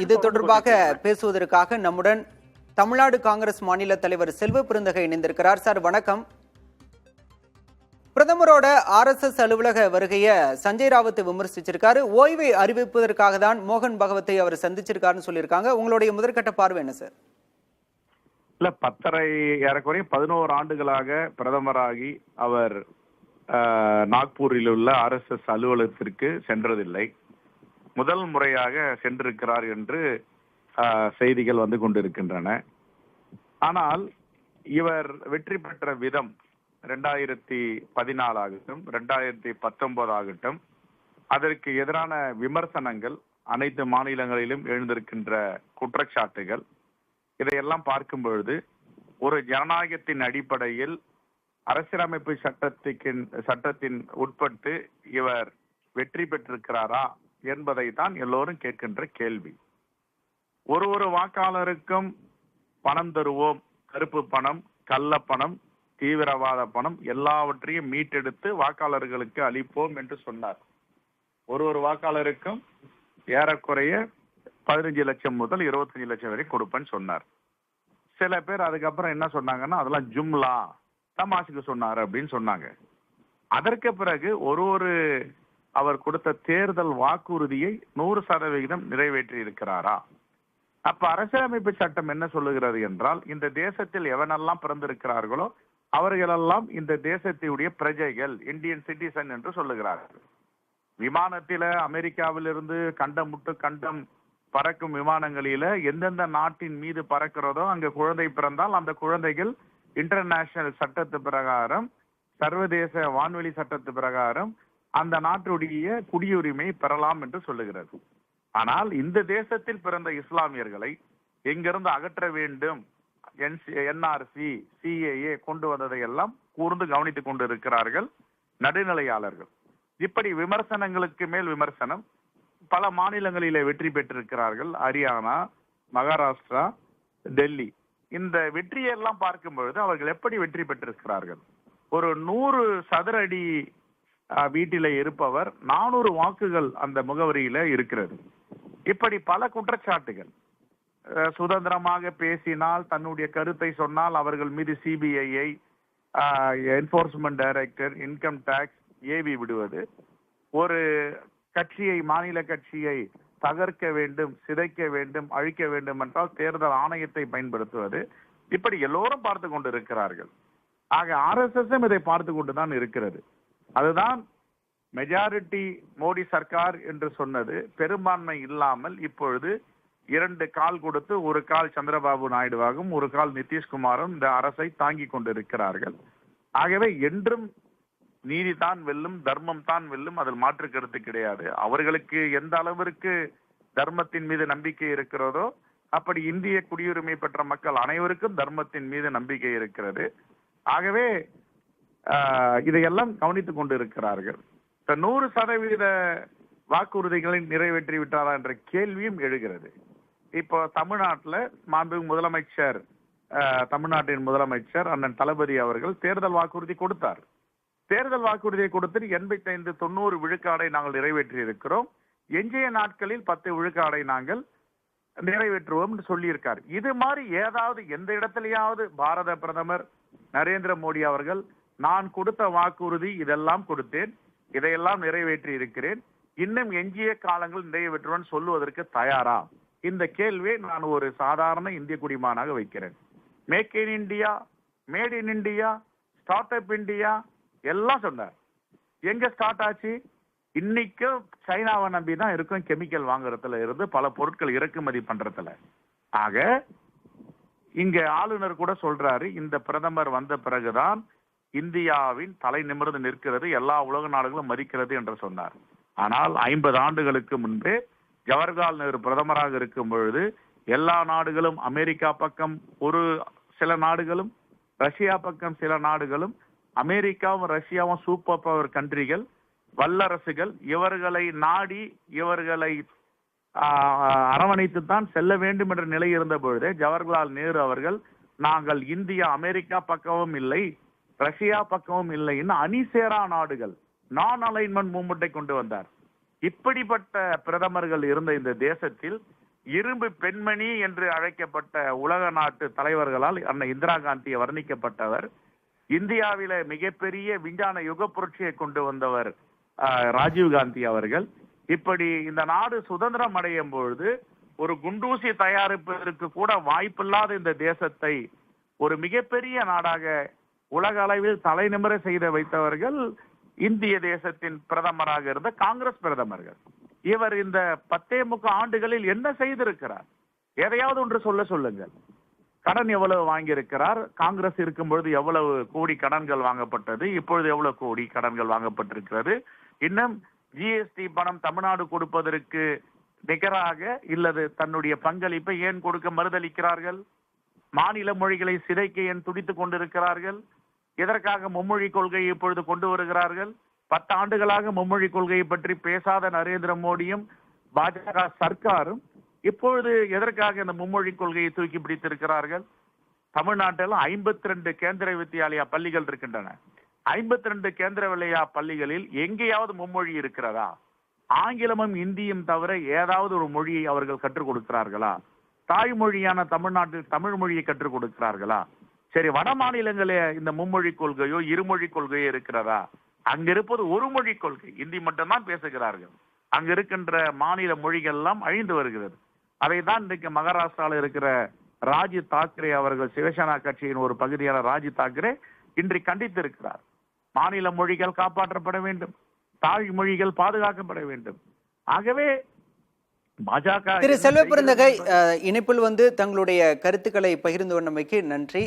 இது தொடர்பாக பேசுவதற்காக நம்முடன் தமிழ்நாடு காங்கிரஸ் மாநில தலைவர் செல்வ பெருந்தகை இணைந்திருக்கிறார். சார் வணக்கம். பிரதமரோட RSS அலுவலக வருகையை சஞ்சய் ராவத் விமர்சிச்சிருக்காரு. ஓய்வை அறிவிப்பதற்காக தான் மோகன் பகவத்தை அவர் சந்திச்சிருக்காருன்னு சொல்லியிருக்காங்க. உங்களுடைய முதற்கட்ட பார்வை என்ன சார்? இல்ல, ஏறக்குறைய 11 ஆண்டுகளாக பிரதமராகி அவர் நாக்பூரில் உள்ள RSS அலுவலகத்திற்கு சென்றதில்லை. முதல் முறையாக சென்றிருக்கிறார் என்று செய்திகள் வந்து கொண்டிருக்கின்றன. ஆனால் இவர் வெற்றி பெற்ற விதம் 2014 ஆகட்டும் 2019 ஆகட்டும் அதற்கு எதிரான விமர்சனங்கள், அனைத்து மாநிலங்களிலும் எழுந்திருக்கின்ற குற்றச்சாட்டுகள், இதையெல்லாம் பார்க்கும் பொழுது ஒரு ஜனநாயகத்தின் அடிப்படையில் அரசியலமைப்பு சட்டத்தின் உட்பட்டு இவர் வெற்றி பெற்றிருக்கிறாரா என்பதை தான் எல்லோரும் கேட்கின்ற கேள்வி. ஒரு வாக்காளருக்கும் பணம் தருவோம், கருப்பு பணம், கள்ள பணம், தீவிரவாத பணம் எல்லாவற்றையும் மீட்டெடுத்து வாக்காளர்களுக்கு அளிப்போம் என்று சொன்னார். ஒரு வாக்காளருக்கும் ஏறக்குறைய 15 லட்சம் முதல் 25 லட்சம் வரை கொடுப்பேன்னு சொன்னார். சில பேர் அதுக்கப்புறம் என்ன சொன்னாங்கன்னா, அதெல்லாம் ஜும்லா, தமாஷுக்கு சொன்னார் அப்படின்னு சொன்னாங்க. அதற்கு பிறகு ஒரு அவர் கொடுத்த தேர்தல் வாக்குறுதியை 100% நிறைவேற்றி இருக்கிறாரா? அப்ப அரசியலமைப்பு சட்டம் என்ன சொல்லுகிறது என்றால், இந்த தேசத்தில் எவனெல்லாம் பிறந்திருக்கிறார்களோ அவர்களெல்லாம் இந்த தேசத்தினுடைய பிரஜைகள், இந்தியன் சிட்டிசன் என்று சொல்லுகிறார்கள். விமானத்தில அமெரிக்காவிலிருந்து கண்டம் விட்டு கண்டம் பறக்கும் விமானங்களில எந்தெந்த நாட்டின் மீது பறக்கிறதோ அங்க குழந்தை பிறந்தால் அந்த குழந்தைகள் இன்டர்நேஷனல் சட்டத்து பிரகாரம், சர்வதேச வான்வெளி சட்டத்து பிரகாரம் அந்த நாட்டுடைய குடியுரிமை பெறலாம் என்று சொல்லுகிறது. ஆனால் இந்த தேசத்தில் பிறந்த இஸ்லாமியர்களை எங்கிருந்து அகற்ற வேண்டும், NRC, CAA கொண்டு வந்ததை எல்லாம் கூர்ந்து கவனித்துக் கொண்டிருக்கிறார்கள் நடுநிலையாளர்கள். இப்படி விமர்சனங்களுக்கு மேல் விமர்சனம் பல மாநிலங்களிலே வெற்றி பெற்றிருக்கிறார்கள். ஹரியானா, மகாராஷ்டிரா, டெல்லி. இந்த வெற்றியெல்லாம் பார்க்கும் பொழுது அவர்கள் எப்படி வெற்றி பெற்றிருக்கிறார்கள்? ஒரு 100 சதுர அடி வீட்டில இருப்பவர் 400 வாக்குகள் அந்த முகவரியில இருக்கிறது. இப்படி பல குற்றச்சாட்டுகள். சுதந்திரமாக பேசினால், தன்னுடைய கருத்தை சொன்னால் அவர்கள் மீது CBI, enforcement director, income tax ஏவி விடுவது, ஒரு கட்சியை, மாநில கட்சியை தகர்க்க வேண்டும், சிதைக்க வேண்டும், அழிக்க வேண்டும் என்றால் தேர்தல் ஆணையத்தை பயன்படுத்துவது, இப்படி எல்லோரும் பார்த்து கொண்டிருக்கிறார்கள். ஆக RSS இதை பார்த்து கொண்டுதான் இருக்கிறது. அதுதான் மெஜாரிட்டி மோடி சர்க்கார் என்று சொன்னது. பெரும்பான்மை இல்லாமல் இப்பொழுது 2 கால் கொடுத்து, ஒரு கால் சந்திரபாபு நாயுடுவாகவும் ஒரு கால் நிதிஷ்குமாரும் இந்த அரசை தாங்கி கொண்டிருக்கிறார்கள். ஆகவே என்றும் நீதி தான் வெல்லும், தர்மம் தான் வெல்லும், அதில் மாற்று கருத்து கிடையாது. அவர்களுக்கு எந்த அளவிற்கு தர்மத்தின் மீது நம்பிக்கை இருக்கிறதோ அப்படி இந்திய குடியுரிமை பெற்ற மக்கள் அனைவருக்கும் தர்மத்தின் மீது நம்பிக்கை இருக்கிறது. ஆகவே இதையெல்லாம் கவனித்துக் கொண்டிருக்கிறார்கள். 100% வாக்குறுதிகளை நிறைவேற்றி விட்டாரா என்ற கேள்வியும் எழுகிறது. இப்போ தமிழ்நாட்டில் மாண்புமிகு முதலமைச்சர், தமிழ்நாட்டின் முதலமைச்சர் அண்ணன் தளபதி அவர்கள் தேர்தல் வாக்குறுதி கொடுத்தார். தேர்தல் வாக்குறுதியை கொடுத்து 85-90 விழுக்காடை நாங்கள் நிறைவேற்றி இருக்கிறோம். எஞ்சிய நாட்களில் 10 விழுக்காடை நாங்கள் நிறைவேற்றுவோம் என்று சொல்லியிருக்கார். இது மாதிரி ஏதாவது எந்த இடத்திலேயாவது பாரத பிரதமர் நரேந்திர மோடி அவர்கள், நான் கொடுத்த வாக்குறுதி இதெல்லாம் கொடுத்தேன், இதையெல்லாம் நிறைவேற்றி இருக்கிறேன், இன்னும் எஞ்சிய காலங்கள் நிறைவேற்றுவேன் சொல்லுவதற்கு தயாரா? இந்த கேள்வியை நான் ஒரு சாதாரண இந்திய குடிமகனாக வைக்கிறேன். Make in India, made in India, startup India எல்லாம் சொன்னார். எங்க ஸ்டார்ட் ஆச்சு? இன்னைக்கும் சைனாவை நம்பி தான் இருக்கும், கெமிக்கல் வாங்குறதுல இருந்து பல பொருட்கள் இறக்குமதி பண்றதுல. ஆக இங்க ஆளுநர் கூட சொல்றாரு, இந்த பிரதமர் வந்த பிறகுதான் இந்தியாவின் தலை நிமிர்ந்து நிற்கிறது, எல்லா உலக நாடுகளும் மதிக்கிறது என்று சொன்னார். ஆனால் 50 ஆண்டுகளுக்கு முன்பே ஜவஹர்லால் நேரு பிரதமராக இருக்கும் பொழுது எல்லா நாடுகளும், அமெரிக்கா பக்கம் ஒரு சில நாடுகளும், ரஷ்யா பக்கம் சில நாடுகளும், அமெரிக்காவும் ரஷ்யாவும் சூப்பர் பவர் கண்ட்ரிகள், வல்லரசுகள், இவர்களை நாடி இவர்களை அரவணைத்து தான் செல்ல வேண்டும் என்ற நிலை இருந்த பொழுதே ஜவஹர்லால் நேரு அவர்கள், நாங்கள் இந்தியா அமெரிக்கா பக்கமும் இல்லை, ரஷ்யா பக்கமும் இல்லைன்னு அணிசேரா நாடுகள், நான் அலைன்மெண்ட் மூவ்மெண்டை கொண்டு வந்தார். இப்படிப்பட்ட பிரதமர்கள் இருந்த இந்த தேசத்தில் இரும்பு பெண்மணி என்று அழைக்கப்பட்ட உலக நாட்டு தலைவர்களால் அன்னை இந்திரா காந்தியை வர்ணிக்கப்பட்டவர். இந்தியாவில மிகப்பெரிய விஞ்ஞான யுக புரட்சியை கொண்டு வந்தவர் ராஜீவ் காந்தி அவர்கள். இப்படி இந்த நாடு சுதந்திரம் அடையும் பொழுது ஒரு குண்டூசி தயாரிப்பதற்கு கூட வாய்ப்பில்லாத இந்த தேசத்தை ஒரு மிகப்பெரிய நாடாக உலக அளவில் தலைநிமிர செய்து வைத்தவர்கள் இந்திய தேசத்தின் பிரதமராக இருந்த காங்கிரஸ் பிரதமர்கள். இவர் இந்த 10 ஆண்டுகளில் என்ன செய்திருக்கிறார்? எதையாவது ஒன்று சொல்லுங்கள். கடன் எவ்வளவு வாங்கியிருக்கிறார்? காங்கிரஸ் இருக்கும் பொழுது எவ்வளவு கோடி கடன்கள் வாங்கப்பட்டது? இப்பொழுது எவ்வளவு கோடி கடன்கள் வாங்கப்பட்டிருக்கிறது? இன்னும் ஜிஎஸ்டி பணம் தமிழ்நாடு கொடுப்பதற்கு நிகராக இல்லது தன்னுடைய பங்களிப்பை ஏன் கொடுக்க மறுதளிக்கிறார்கள்? மாநில மொழிகளை சிதைக்க ஏன் துடித்துக் கொண்டிருக்கிறார்கள்? எதற்காக மும்மொழி கொள்கையை இப்பொழுது கொண்டு வருகிறார்கள்? 10 ஆண்டுகளாக மும்மொழி கொள்கையை பற்றி பேசாத நரேந்திர மோடியும் பாஜக சர்க்காரும் இப்பொழுது எதற்காக இந்த மும்மொழி கொள்கையை தூக்கி பிடித்திருக்கிறார்கள்? தமிழ்நாட்டில் 52 கேந்திர வித்யாலயா பள்ளிகள் இருக்கின்றன. 52 கேந்திர வித்யாலயா பள்ளிகளில் எங்கேயாவது மும்மொழி இருக்கிறதா? ஆங்கிலமும் இந்தியும் தவிர ஏதாவது ஒரு மொழியை அவர்கள் கற்றுக் கொடுக்கிறார்களா? தாய்மொழியான தமிழ்நாட்டில் தமிழ் மொழியை கற்றுக் கொடுக்கிறார்களா? சரி, வட மாநிலங்களே இந்த மும்மொழி கொள்கையோ இருமொழி கொள்கையோ இருக்கிறதா? அங்க இருப்பது ஒரு மொழி கொள்கை, இந்தி மட்டும்தான் பேசுகிறார்கள். அங்க இருக்கின்ற மாநில மொழிகள் எல்லாம் அழிந்து வருகிறது. அதை தான் இன்றைக்கு மகாராஷ்டிராவில் இருக்கிற ராஜ் தாக்கரே அவர்கள், சிவசேனா கட்சியின் ஒரு பகுதியான ராஜ் தாக்கரே இன்றைக்கு கண்டித்திருக்கிறார். மாநில மொழிகள் காப்பாற்றப்பட வேண்டும், தாய் மொழிகள் பாதுகாக்கப்பட வேண்டும். ஆகவே பாஜக திரு செல்வ பெருந்தகை இணைப்பில் வந்து தங்களுடைய கருத்துக்களை பகிர்ந்து கொண்டமைக்கு நன்றி.